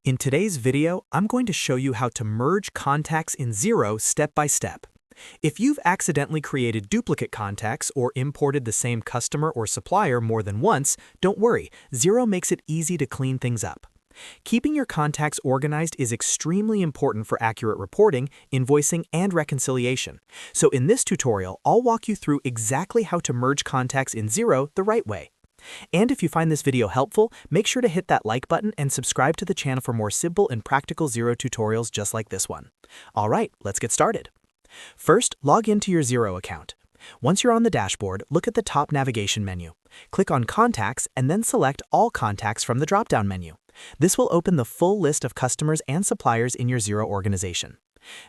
In today's video, I'm going to show you how to merge contacts in Xero step by step. If you've accidentally created duplicate contacts or imported the same customer or supplier more than once, don't worry, Xero makes it easy to clean things up. Keeping your contacts organized is extremely important for accurate reporting, invoicing, and reconciliation. So in this tutorial, I'll walk you through exactly how to merge contacts in Xero the right way. And if you find this video helpful, make sure to hit that like button and subscribe to the channel for more simple and practical Xero tutorials just like this one. All right, let's get started. First, log into your Xero account. Once you're on the dashboard, look at the top navigation menu. Click on Contacts and then select All Contacts from the drop-down menu. This will open the full list of customers and suppliers in your Xero organization.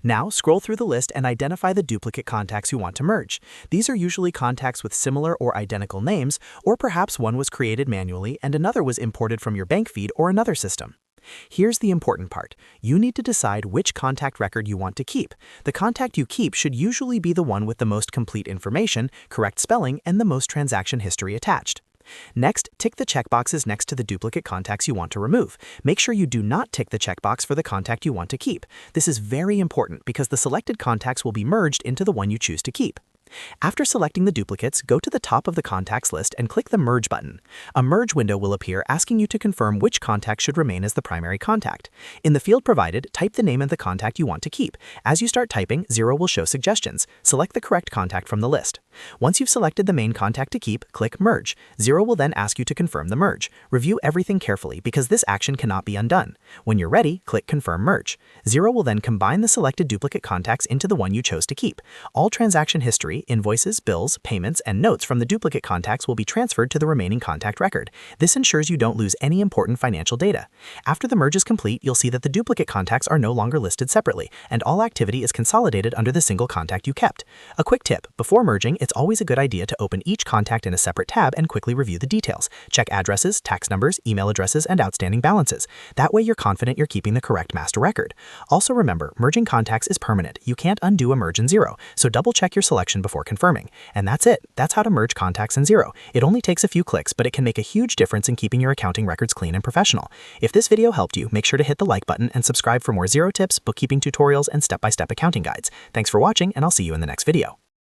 Now, scroll through the list and identify the duplicate contacts you want to merge. These are usually contacts with similar or identical names, or perhaps one was created manually and another was imported from your bank feed or another system. Here's the important part. You need to decide which contact record you want to keep. The contact you keep should usually be the one with the most complete information, correct spelling, and the most transaction history attached. Next, tick the checkboxes next to the duplicate contacts you want to remove. Make sure you do not tick the checkbox for the contact you want to keep. This is very important because the selected contacts will be merged into the one you choose to keep. After selecting the duplicates, go to the top of the contacts list and click the Merge button. A merge window will appear asking you to confirm which contact should remain as the primary contact. In the field provided, type the name of the contact you want to keep. As you start typing, Xero will show suggestions. Select the correct contact from the list. Once you've selected the main contact to keep, click Merge. Xero will then ask you to confirm the merge. Review everything carefully because this action cannot be undone. When you're ready, click Confirm Merge. Xero will then combine the selected duplicate contacts into the one you chose to keep. All transaction history, invoices, bills, payments, and notes from the duplicate contacts will be transferred to the remaining contact record. This ensures you don't lose any important financial data. After the merge is complete, you'll see that the duplicate contacts are no longer listed separately, and all activity is consolidated under the single contact you kept. A quick tip: before merging, it's always a good idea to open each contact in a separate tab and quickly review the details. Check addresses, tax numbers, email addresses, and outstanding balances. That way you're confident you're keeping the correct master record. Also remember, merging contacts is permanent. You can't undo a merge in Xero, so double check your selection before confirming. And that's it. That's how to merge contacts in Xero. It only takes a few clicks, but it can make a huge difference in keeping your accounting records clean and professional. If this video helped you, make sure to hit the like button and subscribe for more Xero tips, bookkeeping tutorials, and step-by-step accounting guides. Thanks for watching, and I'll see you in the next video.